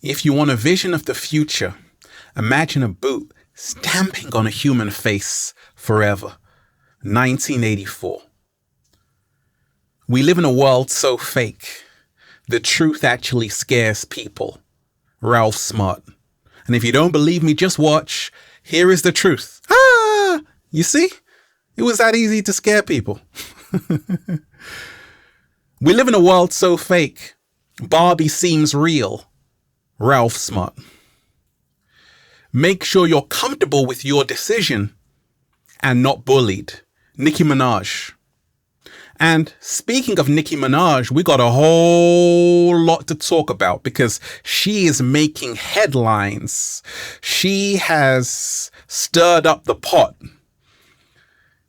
If you want a vision of the future, imagine a boot stamping on a human face forever. 1984. We live in a world so fake, the truth actually scares people. Ralph Smart. And if you don't believe me, just watch. Here is the truth. Ah! You see? It was that easy to scare people. We live in a world so fake, Barbie seems real. Ralph Smart. Make sure you're comfortable with your decision and not bullied. Nicki Minaj. And speaking of Nicki Minaj, we got a whole lot to talk about because she is making headlines. She has stirred up the pot,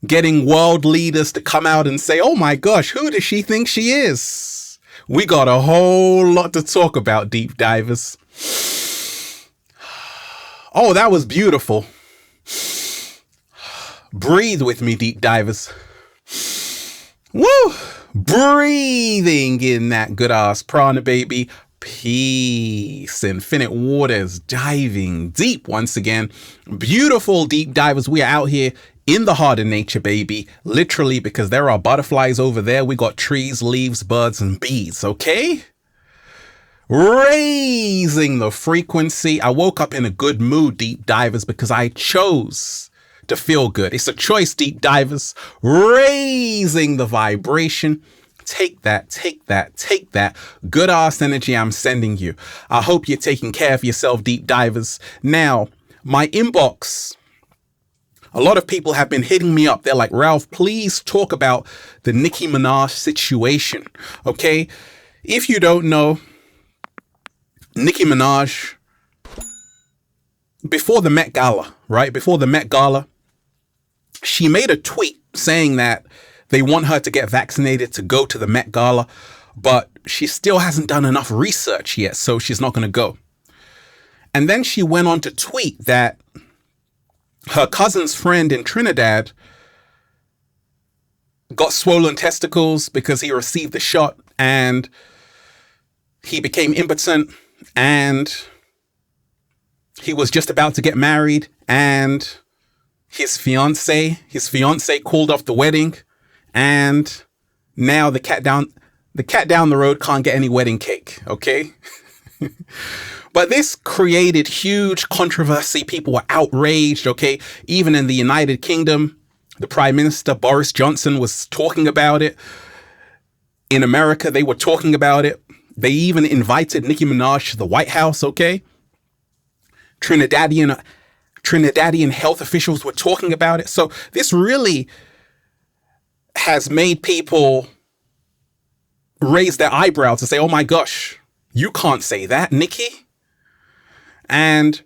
getting world leaders to come out and say, oh my gosh, who does she think she is? We got a whole lot to talk about, deep divers. Oh, that was beautiful. Breathe with me, deep divers. Woo! Breathing in that good ass prana, baby. Peace. Infinite waters. Diving deep once again. Beautiful deep divers. We are out here in the heart of nature, baby. Literally, because there are butterflies over there. We got trees, leaves, birds, and bees. Okay? Raising the frequency. I woke up in a good mood, deep divers, because I chose to feel good. It's a choice, deep divers. Raising the vibration. Take that, take that, take that. Good ass energy I'm sending you. I hope you're taking care of yourself, deep divers. Now, my inbox, a lot of people have been hitting me up. They're like, Ralph, please talk about the Nicki Minaj situation. Okay? If you don't know, Nicki Minaj, before the Met Gala, right? Before the Met Gala, she made a tweet saying that they want her to get vaccinated to go to the Met Gala, but she still hasn't done enough research yet, so she's not going to go. And then she went on to tweet that her cousin's friend in Trinidad got swollen testicles because he received the shot and he became impotent and he was just about to get married and his fiance called off the wedding, and now the cat down the road can't get any wedding cake, okay? But this created huge controversy. People were outraged, okay? Even in the United Kingdom, the Prime Minister Boris Johnson was talking about it. In America, they were talking about it. They even invited Nicki Minaj to the White House, okay? Trinidadian health officials were talking about it. So this really has made people raise their eyebrows and say, oh my gosh, you can't say that, Nicki. And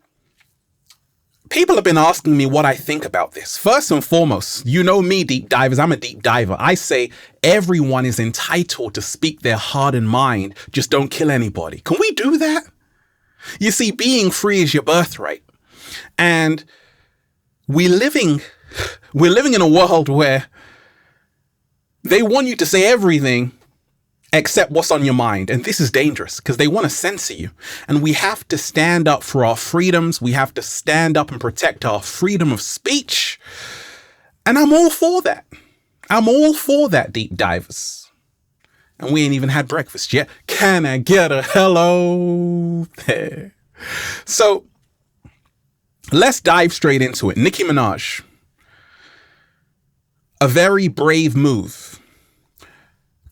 people have been asking me what I think about this. First and foremost, you know me, deep divers, I'm a deep diver. I say everyone is entitled to speak their heart and mind. Just don't kill anybody. Can we do that? You see, being free is your birthright. And we're living in a world where they want you to say everything except what's on your mind. And this is dangerous because they want to censor you. And we have to stand up for our freedoms. We have to stand up and protect our freedom of speech. And I'm all for that. I'm all for that, deep divers. And we ain't even had breakfast yet. Can I get a hello there? So let's dive straight into it. Nicki Minaj. A very brave move.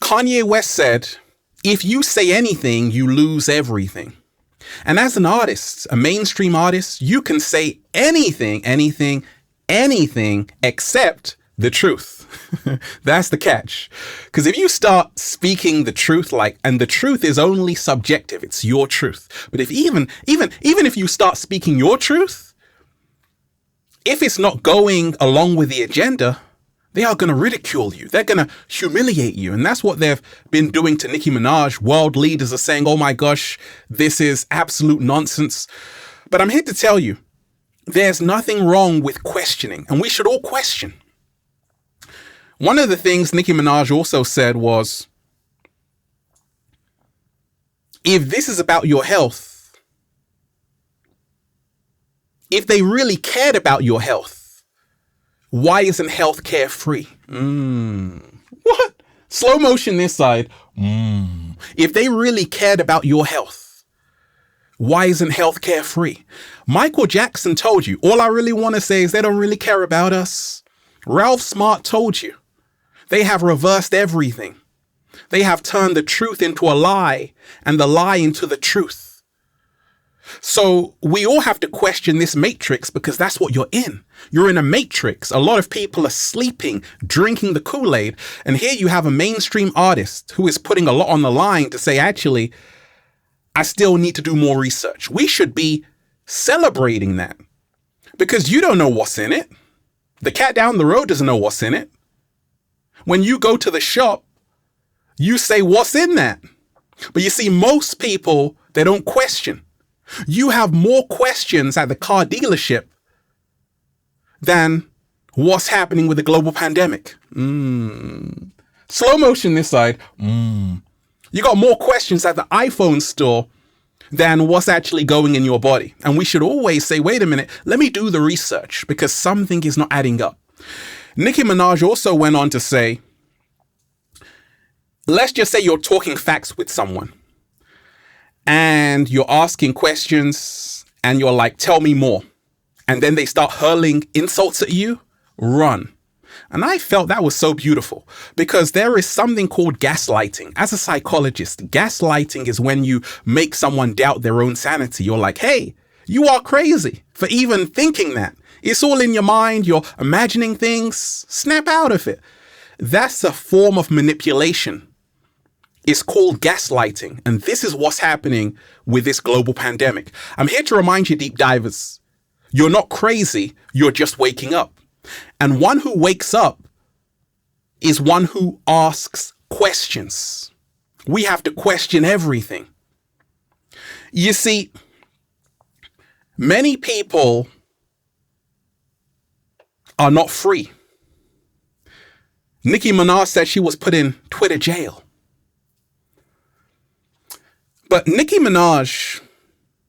Kanye West said, if you say anything, you lose everything. And as an artist, a mainstream artist, you can say anything except the truth. That's the catch. Because if you start speaking the truth, and the truth is only subjective, it's your truth. But if even if you start speaking your truth, if it's not going along with the agenda, they are going to ridicule you. They're going to humiliate you. And that's what they've been doing to Nicki Minaj. World leaders are saying, oh my gosh, this is absolute nonsense. But I'm here to tell you, there's nothing wrong with questioning. And we should all question. One of the things Nicki Minaj also said was, if this is about your health, If they really cared about your health, why isn't healthcare free? What? Slow motion this side. If they really cared about your health, why isn't healthcare free? Michael Jackson told you. All I really want to say is they don't really care about us. Ralph Smart told you. They have reversed everything. They have turned the truth into a lie and the lie into the truth. So we all have to question this matrix because that's what you're in. You're in a matrix. A lot of people are sleeping, drinking the Kool-Aid. And here you have a mainstream artist who is putting a lot on the line to say, actually, I still need to do more research. We should be celebrating that because you don't know what's in it. The cat down the road doesn't know what's in it. When you go to the shop, you say, what's in that? But you see, most people, they don't question. You have more questions at the car dealership than what's happening with the global pandemic. Slow motion this side. You got more questions at the iPhone store than what's actually going in your body. And we should always say, wait a minute, let me do the research because something is not adding up. Nicki Minaj also went on to say, let's just say you're talking facts with someone and you're asking questions and you're like, tell me more. And then they start hurling insults at you. Run. And I felt that was so beautiful because there is something called gaslighting. As a psychologist, gaslighting is when you make someone doubt their own sanity. You're like, hey, you are crazy for even thinking that. It's all in your mind. You're imagining things. Snap out of it. That's a form of manipulation. It's called gaslighting. And this is what's happening with this global pandemic. I'm here to remind you, deep divers, you're not crazy. You're just waking up. And one who wakes up is one who asks questions. We have to question everything. You see, many people are not free. Nicki Minaj said she was put in Twitter jail. But Nicki Minaj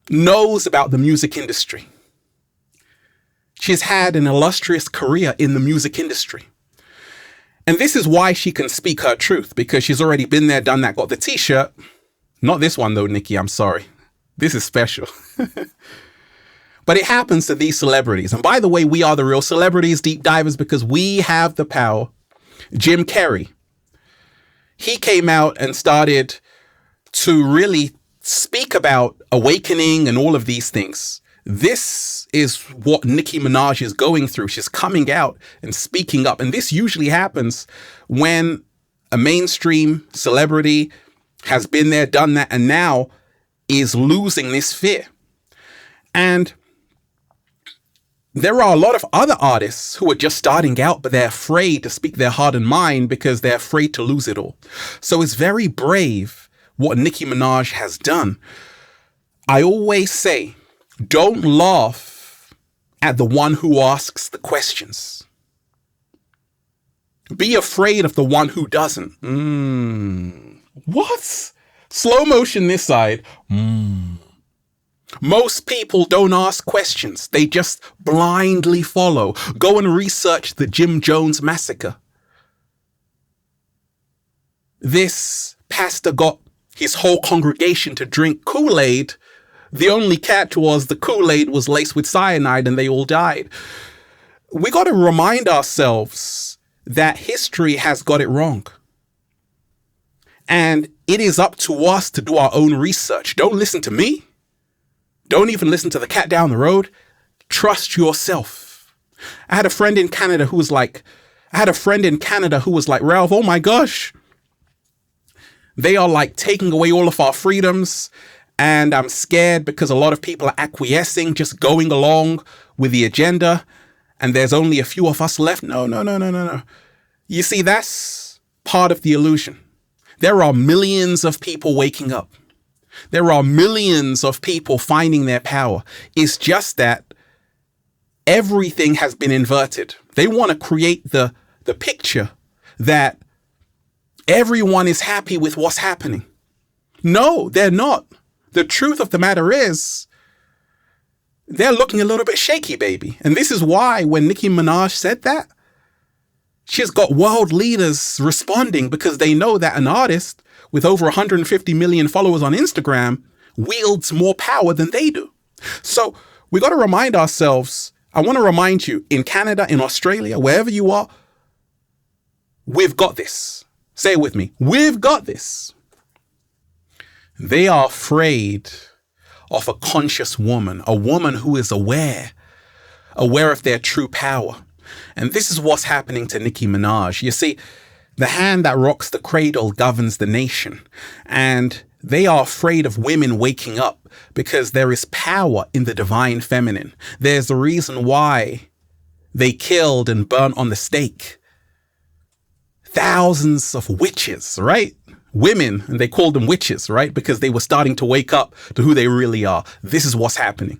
knows about the music industry. She's had an illustrious career in the music industry. And this is why she can speak her truth, because she's already been there, done that, got the t-shirt. Not this one though, Nicki, I'm sorry. This is special. But it happens to these celebrities. And by the way, we are the real celebrities, deep divers, because we have the power. Jim Carrey, he came out and started to really speak about awakening and all of these things. This is what Nicki Minaj is going through. She's coming out and speaking up. And this usually happens when a mainstream celebrity has been there, done that, and now is losing this fear. And there are a lot of other artists who are just starting out, but they're afraid to speak their heart and mind because they're afraid to lose it all. So it's very brave what Nicki Minaj has done. I always say, don't laugh at the one who asks the questions. Be afraid of the one who doesn't. What? Slow motion this side. Most people don't ask questions. They just blindly follow. Go and research the Jim Jones massacre. This pastor got his whole congregation to drink Kool-Aid. The only catch was the Kool-Aid was laced with cyanide and they all died. We got to remind ourselves that history has got it wrong. And it is up to us to do our own research. Don't listen to me. Don't even listen to the cat down the road. Trust yourself. I had a friend in Canada who was like, Ralph, oh my gosh. They are like taking away all of our freedoms. And I'm scared because a lot of people are acquiescing, just going along with the agenda. And there's only a few of us left. No. You see, that's part of the illusion. There are millions of people waking up. There are millions of people finding their power. It's just that everything has been inverted. They want to create the picture that everyone is happy with what's happening. No, they're not. The truth of the matter is they're looking a little bit shaky, baby. And this is why when Nicki Minaj said that, she's got world leaders responding, because they know that an artist with over 150 million followers on Instagram wields more power than they do. So we got to remind ourselves, I want to remind you, in Canada, in Australia, wherever you are, we've got this. Say it with me. We've got this. They are afraid of a conscious woman, a woman who is aware of their true power. And this is what's happening to Nicki Minaj. You see, the hand that rocks the cradle governs the nation. And they are afraid of women waking up because there is power in the divine feminine. There's a reason why they killed and burnt on the stake thousands of witches, right? Women, and they called them witches, right? Because they were starting to wake up to who they really are. This is what's happening.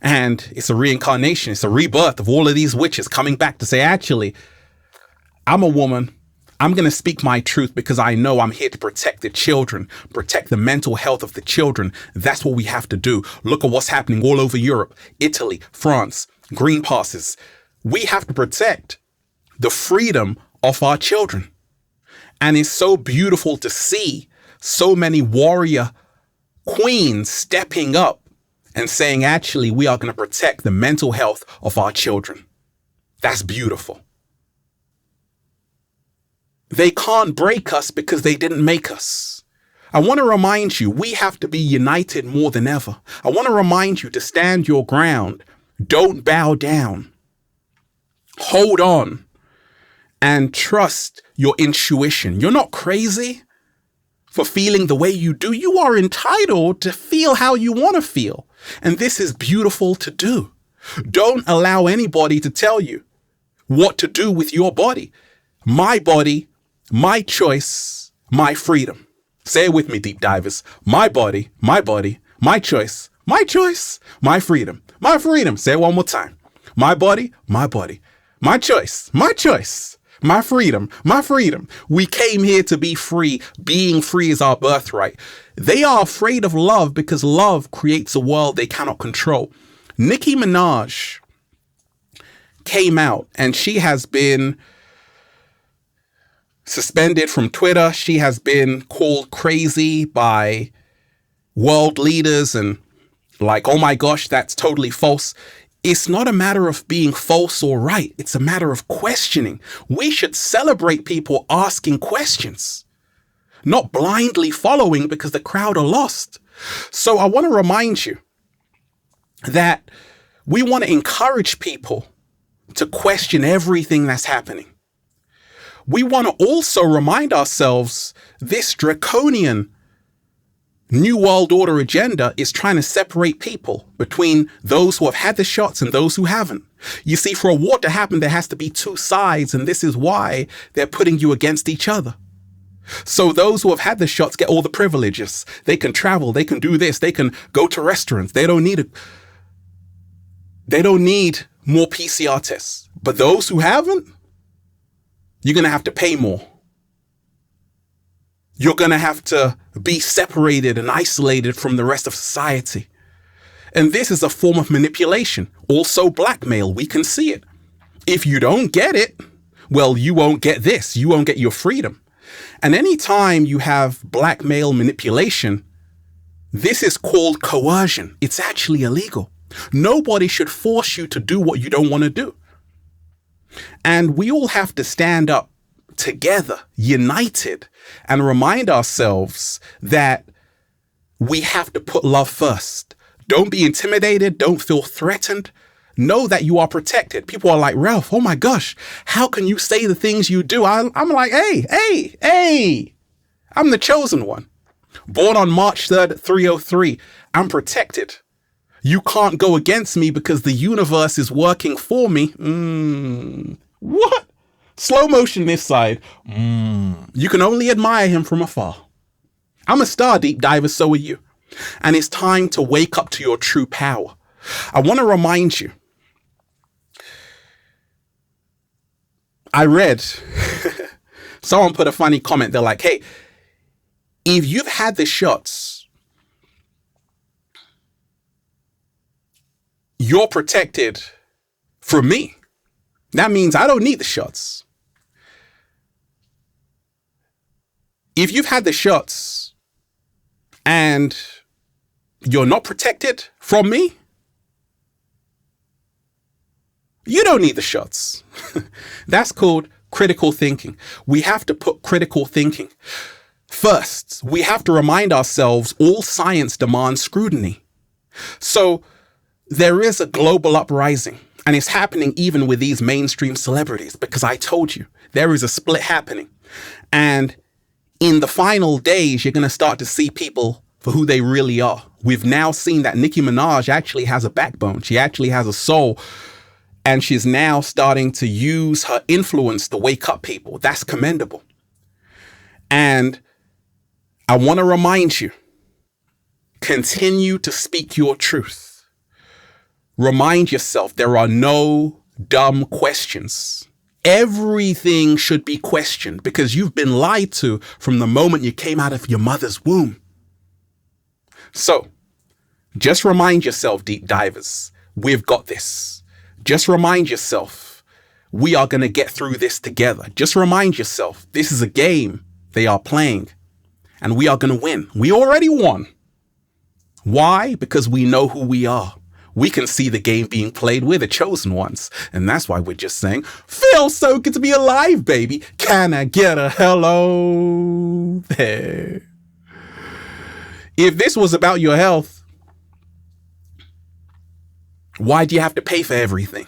And it's a reincarnation. It's a rebirth of all of these witches coming back to say, actually, I'm a woman. I'm going to speak my truth because I know I'm here to protect the children, protect the mental health of the children. That's what we have to do. Look at what's happening all over Europe, Italy, France, green passes. We have to protect the freedom of our children. And it's so beautiful to see so many warrior queens stepping up and saying, actually, we are going to protect the mental health of our children. That's beautiful. They can't break us because they didn't make us. I want to remind you, we have to be united more than ever. I want to remind you to stand your ground. Don't bow down. Hold on and trust your intuition. You're not crazy for feeling the way you do. You are entitled to feel how you want to feel. And this is beautiful to do. Don't allow anybody to tell you what to do with your body. My body, my choice, my freedom. Say it with me, deep divers. My body, my choice, my freedom, my freedom. Say it one more time. My body, my choice, my freedom, my freedom. We came here to be free. Being free is our birthright. They are afraid of love because love creates a world they cannot control. Nicki Minaj came out and she has been suspended from Twitter. She has been called crazy by world leaders and like, oh my gosh, that's totally false. It's not a matter of being false or right. It's a matter of questioning. We should celebrate people asking questions, not blindly following because the crowd are lost. So I want to remind you that we want to encourage people to question everything that's happening. We want to also remind ourselves this draconian New World Order agenda is trying to separate people between those who have had the shots and those who haven't. You see, for a war to happen, there has to be two sides, and this is why they're putting you against each other. So those who have had the shots get all the privileges. They can travel, they can do this, they can go to restaurants. They don't need more PCR tests. But those who haven't, you're going to have to pay more. You're going to have to be separated and isolated from the rest of society. And this is a form of manipulation, also blackmail. We can see it. If you don't get it, well, you won't get this. You won't get your freedom. And anytime you have blackmail manipulation, this is called coercion. It's actually illegal. Nobody should force you to do what you don't want to do. And we all have to stand up together, united, and remind ourselves that we have to put love first. Don't be intimidated. Don't feel threatened. Know that you are protected. People are like, Ralph, oh my gosh, how can you say the things you do? I'm like, hey, I'm the chosen one. Born on March 3rd, 303. I'm protected. You can't go against me because the universe is working for me. What? Slow motion this side. You can only admire him from afar. I'm a star, deep diver, so are you. And it's time to wake up to your true power. I want to remind you. I read, someone put a funny comment. They're like, hey, if you've had the shots, you're protected from me. That means I don't need the shots. If you've had the shots and you're not protected from me, you don't need the shots. That's called critical thinking. We have to put critical thinking first. We have to remind ourselves all science demands scrutiny. So there is a global uprising, and it's happening even with these mainstream celebrities, because I told you there is a split happening. And in the final days, you're going to start to see people for who they really are. We've now seen that Nicki Minaj actually has a backbone. She actually has a soul. And she's now starting to use her influence to wake up people. That's commendable. And I want to remind you, continue to speak your truth. Remind yourself there are no dumb questions. Everything should be questioned because you've been lied to from the moment you came out of your mother's womb. So just remind yourself, deep divers, we've got this. Just remind yourself, we are going to get through this together. Just remind yourself, this is a game they are playing and we are going to win. We already won. Why? Because we know who we are. We can see the game being played. We're the chosen ones. And that's why we're just saying, feels so good to be alive, baby. Can I get a hello there? If this was about your health, why do you have to pay for everything?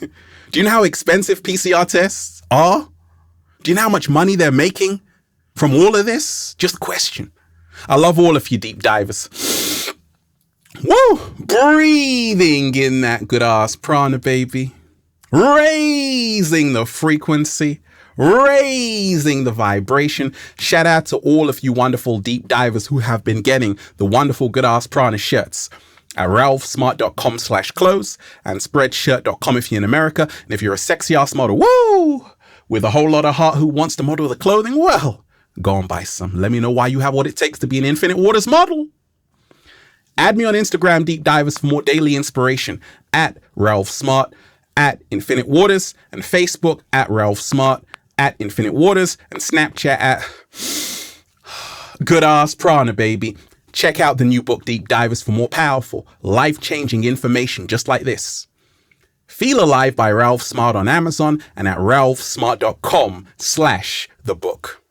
Do you know how expensive PCR tests are? Do you know how much money they're making from all of this? Just a question. I love all of you deep divers. Woo! Breathing in that good ass prana, baby. Raising the frequency. Raising the vibration. Shout out to all of you wonderful deep divers who have been getting the wonderful good ass prana shirts at ralphsmart.com/clothes and spreadshirt.com if you're in America. And if you're a sexy ass model, woo, with a whole lot of heart who wants to model the clothing, well, go and buy some. Let me know why you have what it takes to be an Infinite Waters model. Add me on Instagram, Deep Divers, for more daily inspiration at Ralph Smart, at Infinite Waters, and Facebook at Ralph Smart, at Infinite Waters, and Snapchat at Good Ass Prana, baby. Check out the new book, Deep Divers, for more powerful, life-changing information just like this. Feel Alive by Ralph Smart on Amazon and at ralphsmart.com/the book.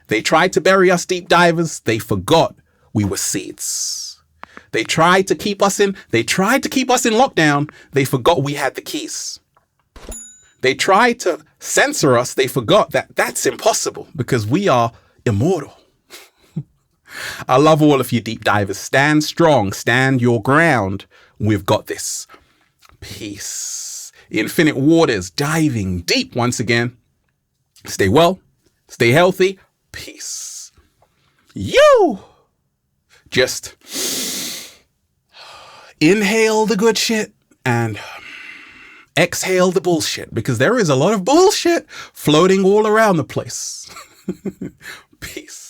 They tried to bury us, deep divers. They forgot we were seeds. They tried to keep us in lockdown. They forgot we had the keys. They tried to censor us. They forgot that that's impossible because we are immortal. I love all of you deep divers. Stand strong. Stand your ground. We've got this. Peace. Infinite Waters, diving deep once again. Stay well. Stay healthy. Peace. You just inhale the good shit and exhale the bullshit, because there is a lot of bullshit floating all around the place. Peace.